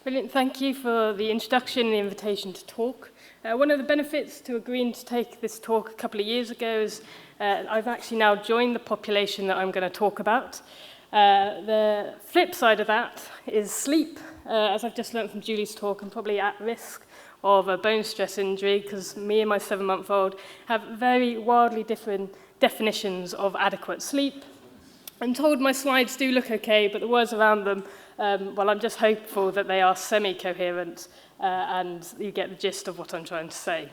Brilliant, thank you for the introduction and the invitation to talk. One of the benefits to agreeing to take this talk a couple of years ago is I've actually now joined the population that I'm going to talk about. The flip side of that is sleep. As I've just learned from Julie's talk, I'm probably at risk of a bone stress injury because me and my 7-month-old have very wildly different definitions of adequate sleep. I'm told my slides do look okay, but the words around them, well, I'm just hopeful that they are semi-coherent and you get the gist of what I'm trying to say.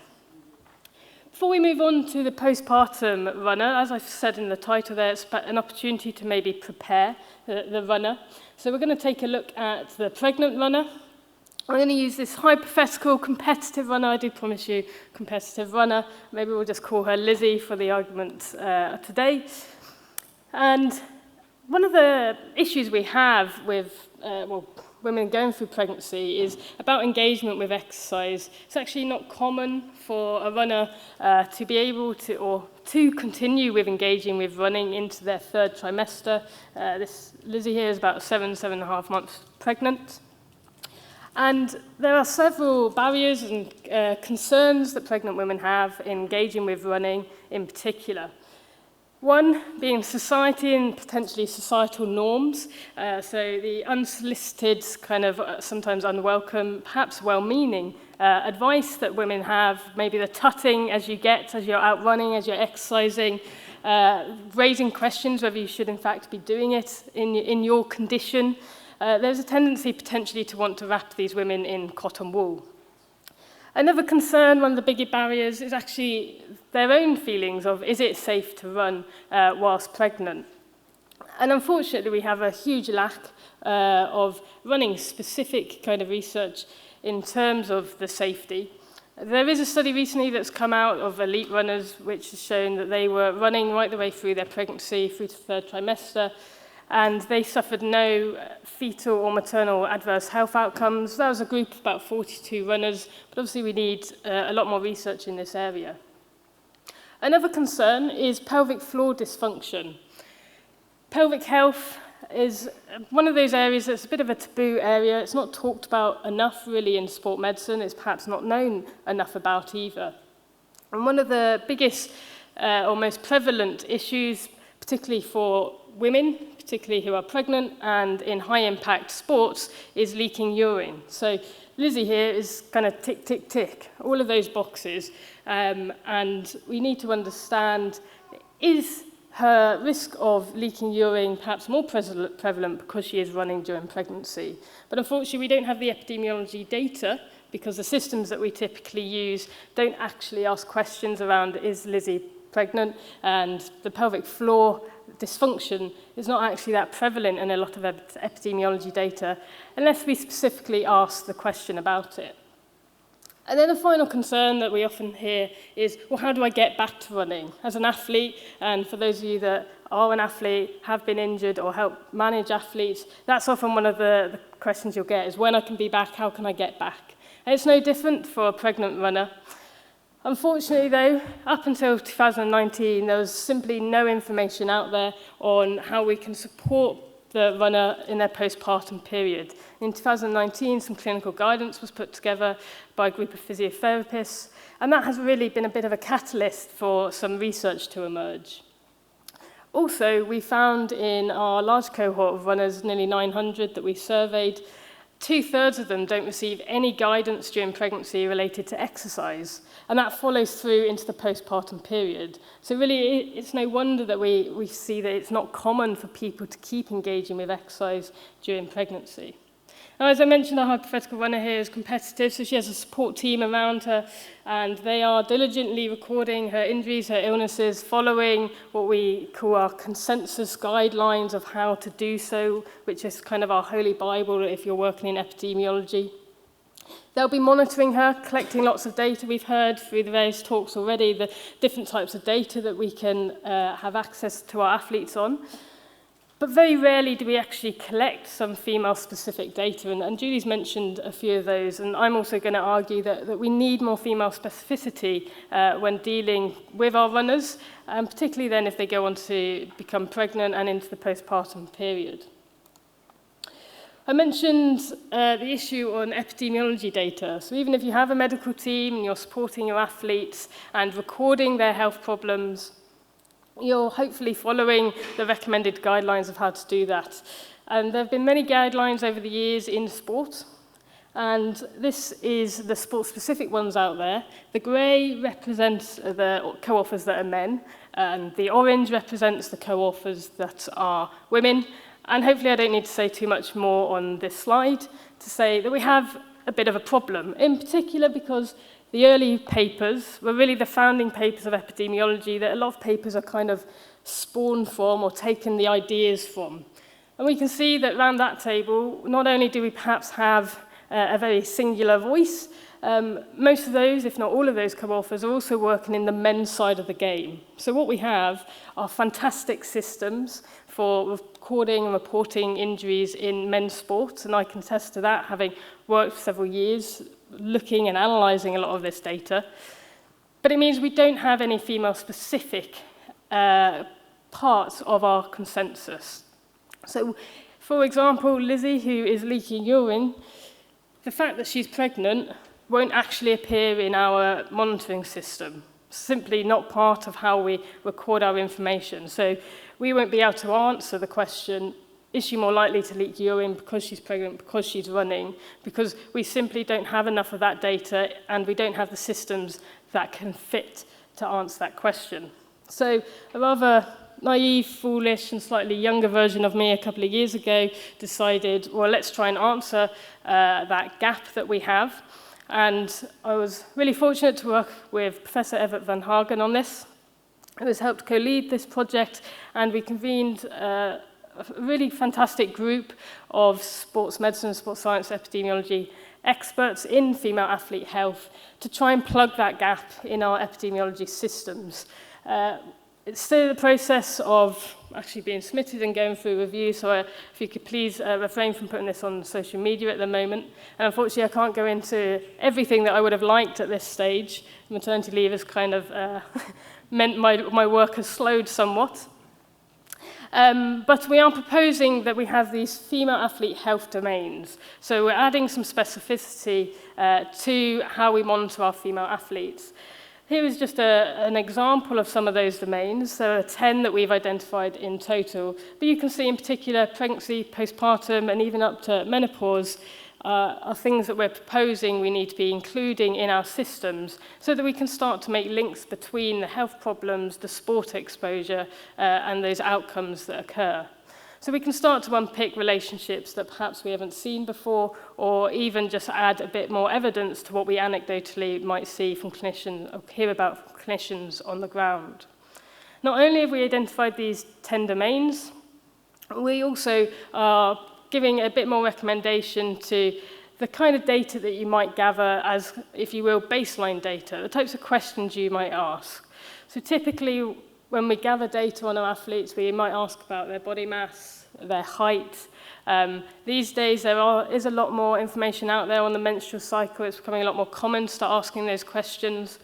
Before we move on to the postpartum runner, as I've said in the title there, it's an opportunity to maybe prepare the runner. So we're going to take a look at the pregnant runner. I'm going to use this hypothetical competitive runner, I do promise you, competitive runner. Maybe we'll just call her Lizzie for the argument today. And one of the issues we have with women going through pregnancy is about engagement with exercise. It's actually not common for a runner to be able to, or to continue with engaging with running into their 3rd trimester. This Lizzie here is about 7.5 months pregnant. And there are several barriers and concerns that pregnant women have in engaging with running in particular. One being society and potentially societal norms, so the unsolicited, kind of sometimes unwelcome, perhaps well-meaning advice that women have, maybe the tutting as you're out running, as you're exercising, raising questions whether you should in fact be doing it in your condition. There's a tendency potentially to want to wrap these women in cotton wool. Another concern, one of the bigger barriers, is actually their own feelings of, is it safe to run whilst pregnant? And unfortunately, we have a huge lack of running-specific kind of research in terms of the safety. There is a study recently that's come out of elite runners, which has shown that they were running right the way through their pregnancy, through to 3rd trimester, and they suffered no fetal or maternal adverse health outcomes. That was a group of about 42 runners, but obviously we need a lot more research in this area. Another concern is pelvic floor dysfunction. Pelvic health is one of those areas that's a bit of a taboo area. It's not talked about enough really in sport medicine. It's perhaps not known enough about either. And one of the biggest or most prevalent issues, particularly for women, particularly who are pregnant and in high-impact sports, is leaking urine. So Lizzie here is kind of tick, tick, tick, all of those boxes. And we need to understand, is her risk of leaking urine perhaps more prevalent because she is running during pregnancy? But unfortunately, we don't have the epidemiology data because the systems that we typically use don't actually ask questions around, is Lizzie pregnant? And the pelvic floor dysfunction is not actually that prevalent in a lot of epidemiology data unless we specifically ask the question about it. And then the final concern that we often hear is, well, how do I get back to running? As an athlete, and for those of you that are an athlete, have been injured or help manage athletes, that's often one of the questions you'll get is, when I can be back, how can I get back? And it's no different for a pregnant runner. Unfortunately, though, up until 2019, there was simply no information out there on how we can support the runner in their postpartum period. In 2019, some clinical guidance was put together by a group of physiotherapists, and that has really been a bit of a catalyst for some research to emerge. Also, we found in our large cohort of runners, nearly 900 that we surveyed, 2/3 of them don't receive any guidance during pregnancy related to exercise, and that follows through into the postpartum period. So really, it's no wonder that we see that it's not common for people to keep engaging with exercise during pregnancy. Now, as I mentioned, our hypothetical runner here is competitive, so she has a support team around her, and they are diligently recording her injuries, her illnesses, following what we call our consensus guidelines of how to do so, which is kind of our holy Bible if you're working in epidemiology. They'll be monitoring her, collecting lots of data. We've heard through the various talks already the different types of data that we can have access to our athletes on. But very rarely do we actually collect some female-specific data, and Julie's mentioned a few of those, and I'm also going to argue that we need more female specificity when dealing with our runners, and particularly then if they go on to become pregnant and into the postpartum period. I mentioned the issue on epidemiology data. So even if you have a medical team and you're supporting your athletes and recording their health problems, you're hopefully following the recommended guidelines of how to do that. And there have been many guidelines over the years in sport, and this is the sport-specific ones out there. The grey represents the co-authors that are men, and the orange represents the co-authors that are women. And hopefully I don't need to say too much more on this slide to say that we have a bit of a problem, in particular because the early papers were really the founding papers of epidemiology that a lot of papers are kind of spawned from or taken the ideas from. And we can see that around that table, not only do we perhaps have a very singular voice, most of those, if not all of those co-authors, are also working in the men's side of the game. So what we have are fantastic systems for recording and reporting injuries in men's sports, and I can attest to that, having worked for several years, looking and analysing a lot of this data. But it means we don't have any female-specific parts of our consensus. So, for example, Lizzie, who is leaking urine, the fact that she's pregnant won't actually appear in our monitoring system. Simply not part of how we record our information. So we won't be able to answer the question, is she more likely to leak urine because she's pregnant, because she's running? Because we simply don't have enough of that data, and we don't have the systems that can fit to answer that question. So a rather naive, foolish, and slightly younger version of me a couple of years ago decided, well, let's try and answer that gap that we have. And I was really fortunate to work with Professor Everett van Hagen on this. Who has helped co-lead this project, and we convened a really fantastic group of sports medicine, sports science, epidemiology experts in female athlete health to try and plug that gap in our epidemiology systems. It's still the process of actually being submitted and going through review, so if you could please refrain from putting this on social media at the moment. And unfortunately, I can't go into everything that I would have liked at this stage. Maternity leave has kind of meant my work has slowed somewhat. But we are proposing that we have these female athlete health domains. So we're adding some specificity to how we monitor our female athletes. Here is just an example of some of those domains. There are 10 that we've identified in total. But you can see in particular pregnancy, postpartum, and even up to menopause are things that we're proposing we need to be including in our systems so that we can start to make links between the health problems, the sport exposure, and those outcomes that occur. So we can start to unpick relationships that perhaps we haven't seen before, or even just add a bit more evidence to what we anecdotally might see from clinicians, or hear about from clinicians on the ground. Not only have we identified these 10 domains, we also are giving a bit more recommendation to the kind of data that you might gather as, if you will, baseline data, the types of questions you might ask. So typically, when we gather data on our athletes, we might ask about their body mass, their height. These days, there is a lot more information out there on the menstrual cycle. It's becoming a lot more common to start asking those questions.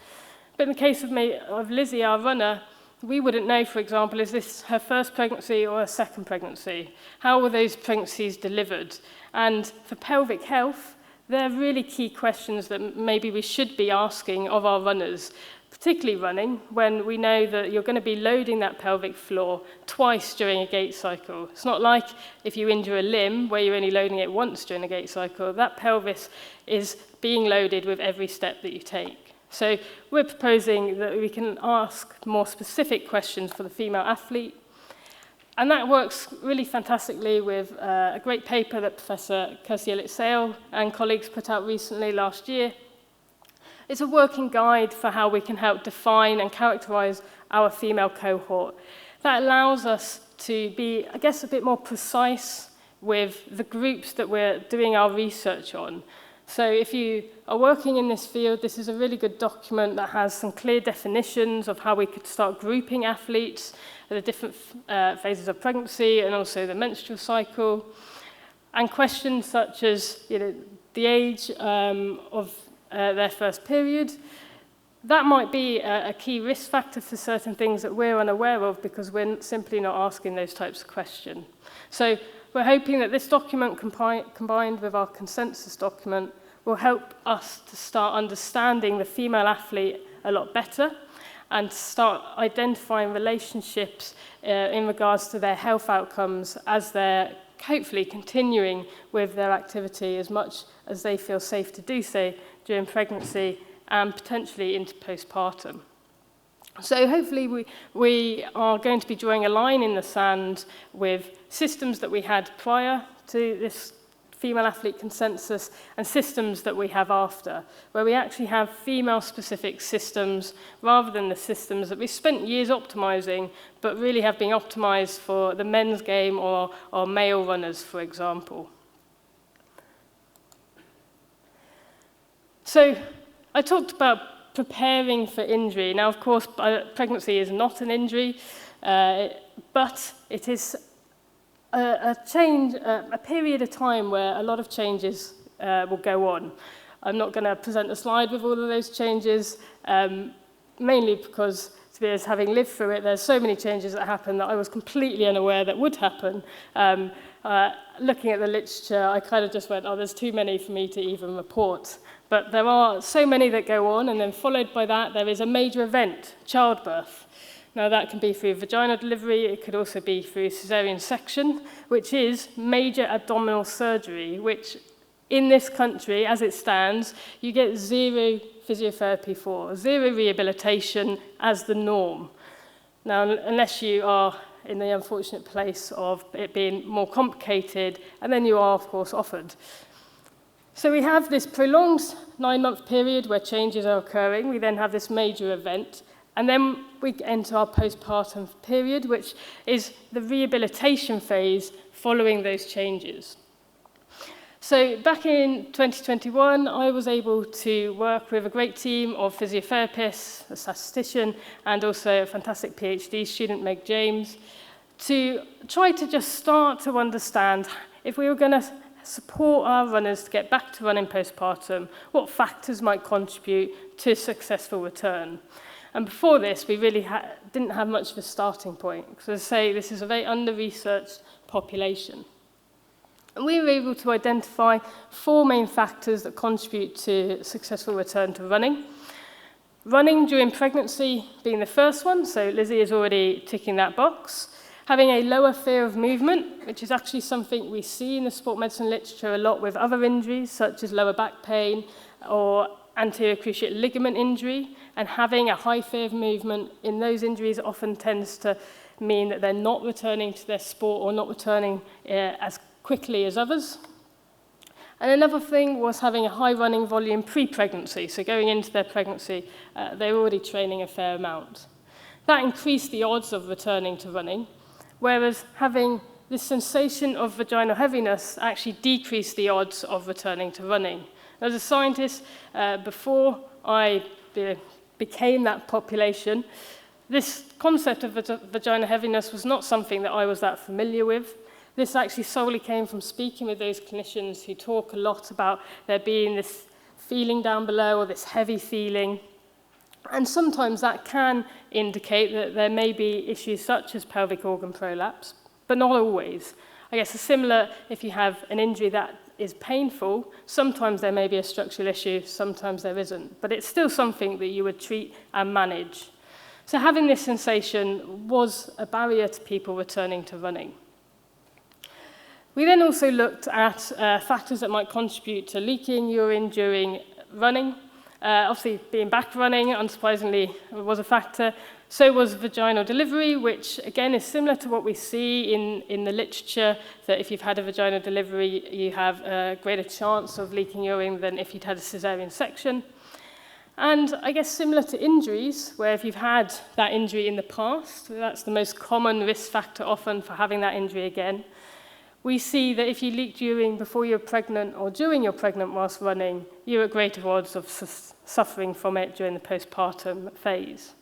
But in the case of Lizzie, our runner, we wouldn't know, for example, is this her first pregnancy or her second pregnancy? How were those pregnancies delivered? And for pelvic health, they're really key questions that maybe we should be asking of our runners, particularly running, when we know that you're going to be loading that pelvic floor twice during a gait cycle. It's not like if you injure a limb where you're only loading it once during a gait cycle. That pelvis is being loaded with every step that you take. So we're proposing that we can ask more specific questions for the female athlete. And that works really fantastically with a great paper that Professor Kirsty Elliott-Sale and colleagues put out recently last year. It's a working guide for how we can help define and characterize our female cohort. That allows us to be, I guess, a bit more precise with the groups that we're doing our research on. So if you are working in this field, this is a really good document that has some clear definitions of how we could start grouping athletes at the different phases of pregnancy and also the menstrual cycle. And questions such as the age of their first period. That might be a key risk factor for certain things that we're unaware of because we're simply not asking those types of questions. So we're hoping that this document combined with our consensus document will help us to start understanding the female athlete a lot better and start identifying relationships in regards to their health outcomes as they're hopefully continuing with their activity as much as they feel safe to do so during pregnancy and potentially into postpartum. So hopefully we are going to be drawing a line in the sand with systems that we had prior to this female athlete consensus and systems that we have after, where we actually have female-specific systems rather than the systems that we've spent years optimizing, but really have been optimized for the men's game or male runners, for example. So I talked about preparing for injury. Now, of course, pregnancy is not an injury, but it is a period of time where a lot of changes will go on. I'm not going to present a slide with all of those changes, mainly because, to be honest, having lived through it, there's so many changes that happen that I was completely unaware that would happen. Looking at the literature, I kind of just went, oh, there's too many for me to even report. But there are so many that go on, and then followed by that, there is a major event, childbirth. Now, that can be through vaginal delivery, it could also be through cesarean section, which is major abdominal surgery, which in this country, as it stands, you get zero physiotherapy for, zero rehabilitation as the norm. Now, unless you are in the unfortunate place of it being more complicated, and then you are, of course, offered. So we have this prolonged 9-month period where changes are occurring. We then have this major event. And then we enter our postpartum period, which is the rehabilitation phase following those changes. So back in 2021, I was able to work with a great team of physiotherapists, a statistician, and also a fantastic PhD student, Meg James, to try to just start to understand if we were going to support our runners to get back to running postpartum, what factors might contribute to a successful return. And before this, we really didn't have much of a starting point, because as I say, this is a very under-researched population. And we were able to identify 4 main factors that contribute to a successful return to running. Running during pregnancy being the first one, so Lizzie is already ticking that box. Having a lower fear of movement, which is actually something we see in the sport medicine literature a lot with other injuries, such as lower back pain or anterior cruciate ligament injury, and having a high fear of movement in those injuries often tends to mean that they're not returning to their sport or not returning as quickly as others. And another thing was having a high running volume pre-pregnancy, so going into their pregnancy, they were already training a fair amount. That increased the odds of returning to running, whereas having this sensation of vaginal heaviness actually decreased the odds of returning to running. As a scientist, before I became that population, this concept of vaginal heaviness was not something that I was that familiar with. This actually solely came from speaking with those clinicians who talk a lot about there being this feeling down below or this heavy feeling. And sometimes that can indicate that there may be issues such as pelvic organ prolapse, but not always. I guess it's similar if you have an injury that is painful, sometimes there may be a structural issue, sometimes there isn't, but it's still something that you would treat and manage. So having this sensation was a barrier to people returning to running. We then also looked at factors that might contribute to leaking urine during running. Obviously, being back running, unsurprisingly, was a factor. So was vaginal delivery, which, again, is similar to what we see in the literature, that if you've had a vaginal delivery, you have a greater chance of leaking urine than if you'd had a cesarean section. And I guess similar to injuries, where if you've had that injury in the past, that's the most common risk factor often for having that injury again. We see that if you leaked urine before you're pregnant or during you're pregnant whilst running, you're at greater odds of suffering from it during the postpartum phase.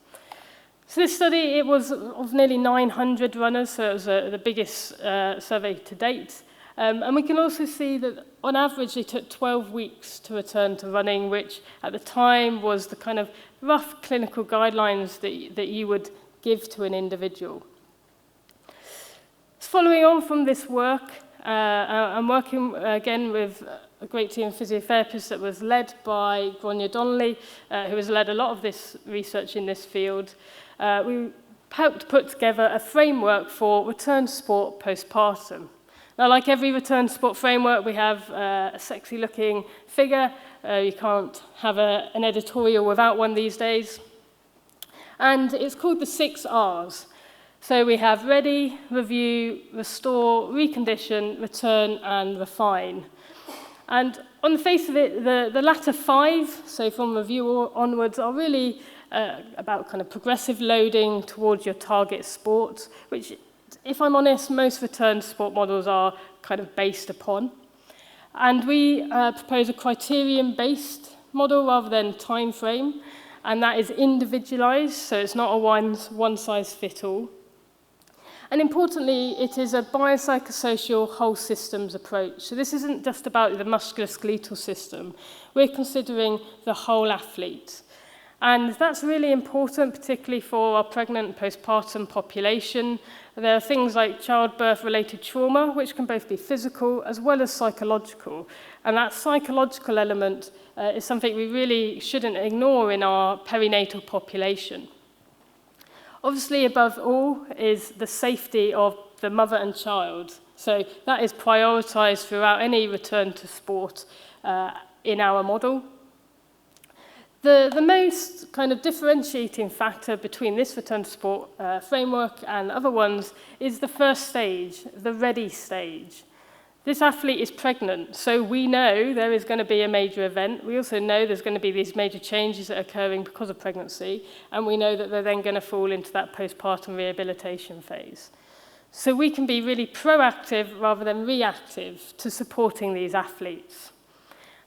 So this study, it was of nearly 900 runners, so it was the biggest survey to date. And we can also see that on average they took 12 weeks to return to running, which at the time was the kind of rough clinical guidelines that you would give to an individual. Following on from this work, I'm working again with a great team of physiotherapists that was led by Gráinne Donnelly, who has led a lot of this research in this field. We helped put together a framework for return to sport postpartum. Now, like every return to sport framework, we have a sexy-looking figure. You can't have an editorial without one these days. And it's called the 6 R's. So we have ready, review, restore, recondition, return, and refine. And on the face of it, the latter 5, so from review onwards, are really about kind of progressive loading towards your target sport, which, if I'm honest, most return sport models are kind of based upon. And we propose a criterion-based model rather than time frame, and that is individualized, so it's not a one-size-fits-all. And importantly, it is a biopsychosocial whole systems approach. So this isn't just about the musculoskeletal system. We're considering the whole athlete. And that's really important, particularly for our pregnant and postpartum population. There are things like childbirth-related trauma, which can both be physical as well as psychological. And that psychological element is something we really shouldn't ignore in our perinatal population. Obviously, above all, is the safety of the mother and child. So that is prioritized throughout any return to sport in our model. The most kind of differentiating factor between this return to sport framework and other ones is the first stage, the ready stage. This athlete is pregnant, so we know there is going to be a major event. We also know there's going to be these major changes that are occurring because of pregnancy, and we know that they're then going to fall into that postpartum rehabilitation phase. So we can be really proactive rather than reactive to supporting these athletes.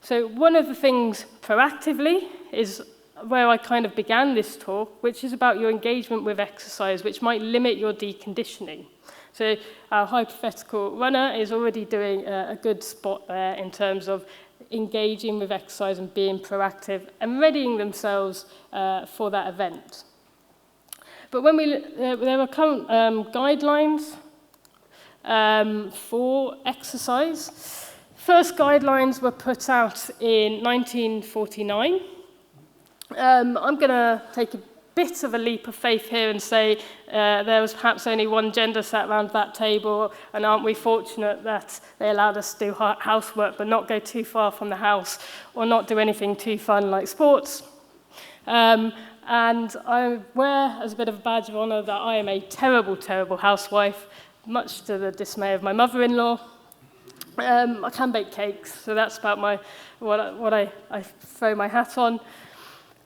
So one of the things proactively is where I kind of began this talk, which is about your engagement with exercise, which might limit your deconditioning. So our hypothetical runner is already doing a good spot there in terms of engaging with exercise and being proactive and readying themselves for that event. But when there are current guidelines for exercise. First guidelines were put out in 1949. I'm going to take a bit of a leap of faith here and say there was perhaps only one gender sat around that table, and aren't we fortunate that they allowed us to do housework but not go too far from the house or not do anything too fun like sports. And I wear as a bit of a badge of honour that I am a terrible, terrible housewife, much to the dismay of my mother-in-law. I can bake cakes, so that's about what I throw my hat on.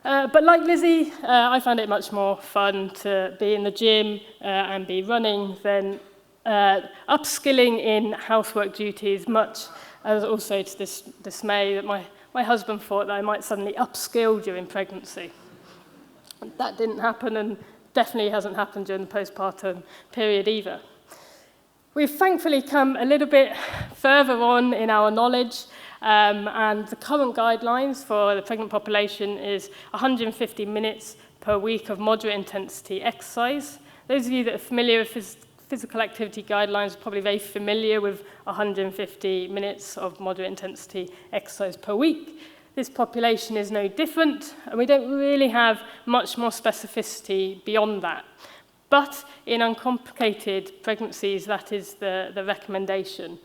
But like Lizzie, I found it much more fun to be in the gym and be running than upskilling in housework duties, much as also to this dismay that my husband thought that I might suddenly upskill during pregnancy. That didn't happen, and definitely hasn't happened during the postpartum period either. We've thankfully come a little bit further on in our knowledge, and the current guidelines for the pregnant population is 150 minutes per week of moderate intensity exercise. Those of you that are familiar with physical activity guidelines are probably very familiar with 150 minutes of moderate intensity exercise per week. This population is no different, and we don't really have much more specificity beyond that. But in uncomplicated pregnancies, that is the recommendation.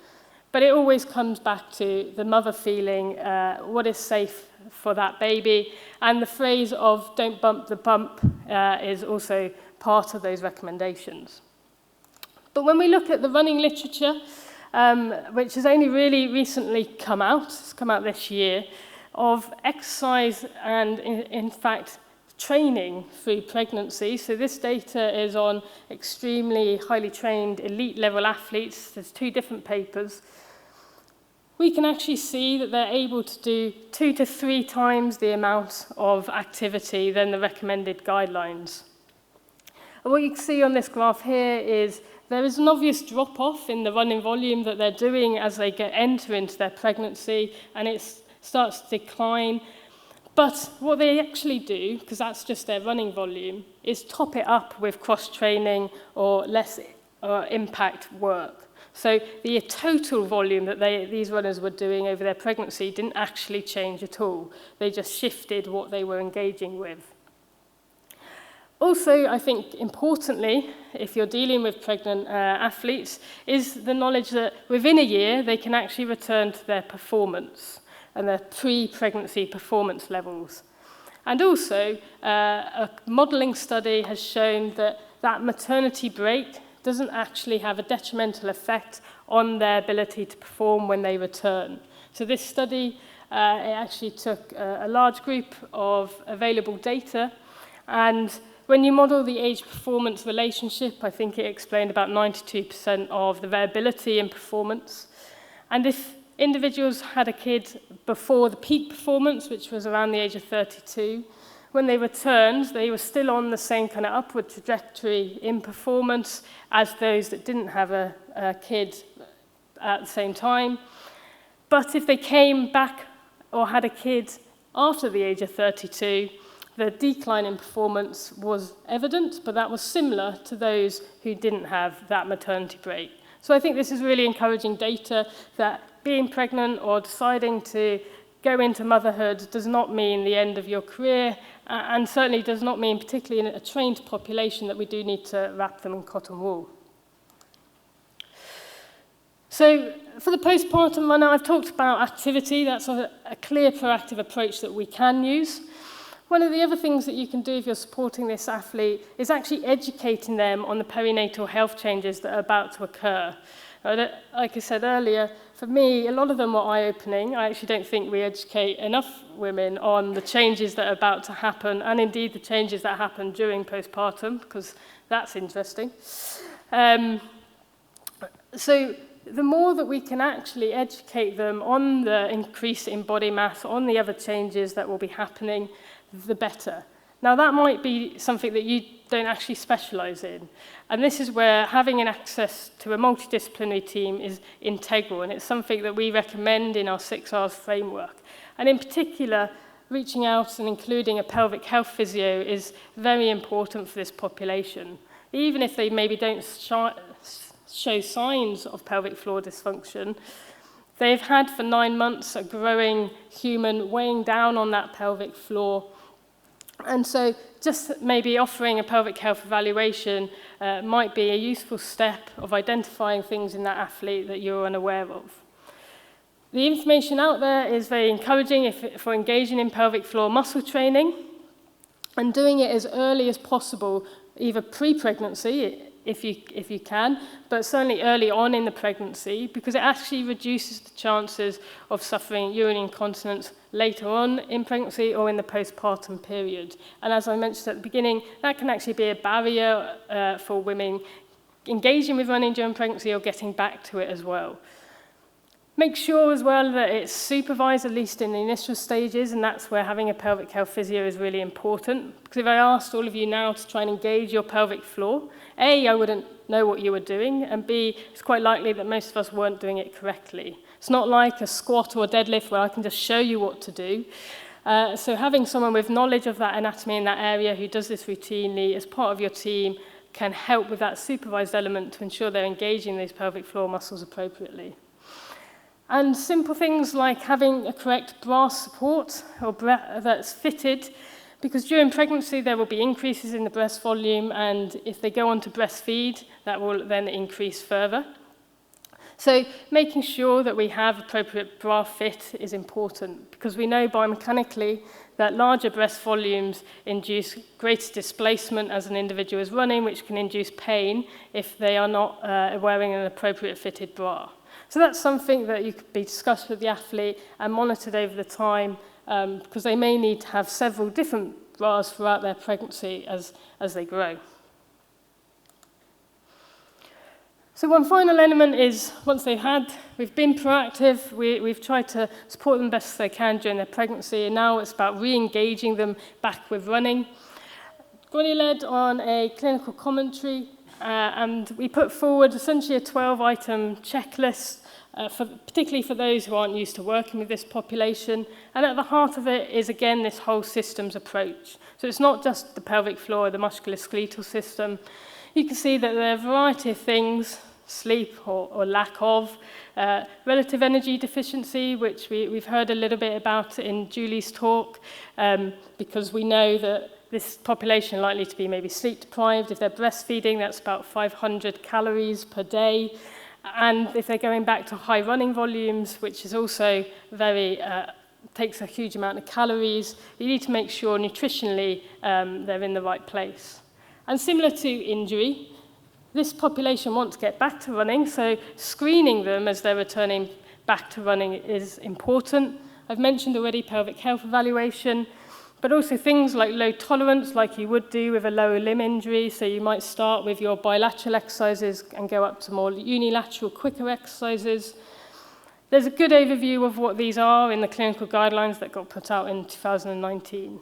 But it always comes back to the mother feeling what is safe for that baby. And the phrase of "don't bump the pump" is also part of those recommendations. But when we look at the running literature, which has only really recently come out, it's come out this year, of exercise and, in fact, training through pregnancy. So this data is on extremely highly trained elite level athletes. There's 2 different papers. We can actually see that they're able to do 2 to 3 times the amount of activity than the recommended guidelines. And what you can see on this graph here is there is an obvious drop-off in the running volume that they're doing as they enter into their pregnancy, and it starts to decline. But what they actually do, because that's just their running volume, is top it up with cross-training or less impact work. So the total volume that these runners were doing over their pregnancy didn't actually change at all. They just shifted what they were engaging with. Also, I think importantly, if you're dealing with pregnant athletes, is the knowledge that within a year they can actually return to their performance and their pre-pregnancy performance levels. And also, a modelling study has shown that maternity break doesn't actually have a detrimental effect on their ability to perform when they return. So this study, it actually took a large group of available data, and when you model the age-performance relationship, I think it explained about 92% of the variability in performance. And if individuals had a kid before the peak performance, which was around the age of 32, when they returned, they were still on the same kind of upward trajectory in performance as those that didn't have a kid at the same time. But if they came back or had a kid after the age of 32, the decline in performance was evident, but that was similar to those who didn't have that maternity break. So I think this is really encouraging data that being pregnant or deciding to go into motherhood does not mean the end of your career, and certainly does not mean, particularly in a trained population, that we do need to wrap them in cotton wool. So for the postpartum runner, I've talked about activity. That's a clear proactive approach that we can use. One of the other things that you can do if you're supporting this athlete is actually educating them on the perinatal health changes that are about to occur. Like I said earlier, for me, a lot of them were eye-opening. I actually don't think we educate enough women on the changes that are about to happen, and indeed the changes that happen during postpartum, because that's interesting. So the more that we can actually educate them on the increase in body mass, on the other changes that will be happening, the better. Now, that might be something that you don't actually specialize in. And this is where having an access to a multidisciplinary team is integral, and it's something that we recommend in our 6 R's framework. And in particular, reaching out and including a pelvic health physio is very important for this population. Even if they maybe don't show signs of pelvic floor dysfunction, they've had for 9 months a growing human weighing down on that pelvic floor. And so just maybe offering a pelvic health evaluation might be a useful step of identifying things in that athlete that you're unaware of. The information out there is very encouraging for engaging in pelvic floor muscle training and doing it as early as possible, either pre-pregnancy, if you can, but certainly early on in the pregnancy, because it actually reduces the chances of suffering urinary incontinence later on in pregnancy or in the postpartum period. And as I mentioned at the beginning, that can actually be a barrier for women engaging with running during pregnancy or getting back to it as well. Make sure as well that it's supervised, at least in the initial stages, and that's where having a pelvic health physio is really important. Because if I asked all of you now to try and engage your pelvic floor, A, I wouldn't know what you were doing, and B, it's quite likely that most of us weren't doing it correctly. It's not like a squat or a deadlift where I can just show you what to do. So having someone with knowledge of that anatomy in that area who does this routinely as part of your team can help with that supervised element to ensure they're engaging those pelvic floor muscles appropriately. And simple things like having a correct bra support or that's fitted, because during pregnancy there will be increases in the breast volume, and if they go on to breastfeed, that will then increase further. So making sure that we have appropriate bra fit is important, because we know biomechanically that larger breast volumes induce greater displacement as an individual is running, which can induce pain if they are not wearing an appropriate fitted bra. So that's something that you could be discussed with the athlete and monitored over the time, because they may need to have several different bras throughout their pregnancy as they grow. So one final element is, once we've been proactive, we've tried to support them best as they can during their pregnancy, and now it's about re-engaging them back with running. Gronny led on a clinical commentary, and we put forward essentially a 12-item checklist, particularly for those who aren't used to working with this population. And at the heart of it is, again, this whole systems approach. So it's not just the pelvic floor or the musculoskeletal system. You can see that there are a variety of things, sleep or lack of, relative energy deficiency, which we've heard a little bit about in Julie's talk, because we know that this population are likely to be maybe sleep deprived. If they're breastfeeding, that's about 500 calories per day. And if they're going back to high running volumes, which is also takes a huge amount of calories, you need to make sure nutritionally they're in the right place. And similar to injury, this population want to get back to running, so screening them as they're returning back to running is important. I've mentioned already pelvic health evaluation, but also things like low tolerance, like you would do with a lower limb injury. So you might start with your bilateral exercises and go up to more unilateral, quicker exercises. There's a good overview of what these are in the clinical guidelines that got put out in 2019.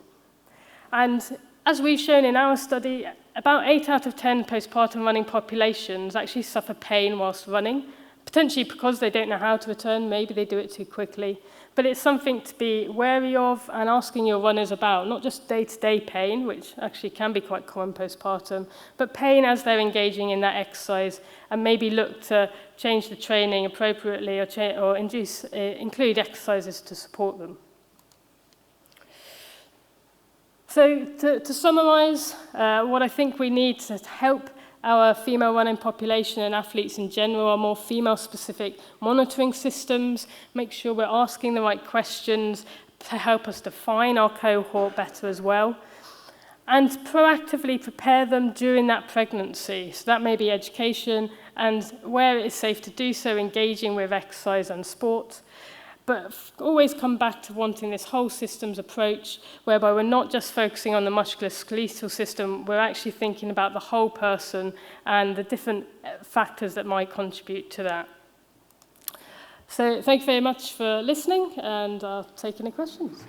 And as we've shown in our study, about 8 out of 10 postpartum running populations actually suffer pain whilst running, potentially because they don't know how to return, maybe they do it too quickly. But it's something to be wary of and asking your runners about, not just day-to-day pain, which actually can be quite common postpartum, but pain as they're engaging in that exercise, and maybe look to change the training appropriately or include exercises to support them. So to summarize, what I think we need to help our female running population and athletes in general are more female-specific monitoring systems, make sure we're asking the right questions to help us define our cohort better as well, and proactively prepare them during that pregnancy. So that may be education, and where it is safe to do so, engaging with exercise and sport. But always come back to wanting this whole systems approach, whereby we're not just focusing on the musculoskeletal system, we're actually thinking about the whole person and the different factors that might contribute to that. So thank you very much for listening, and I'll take any questions.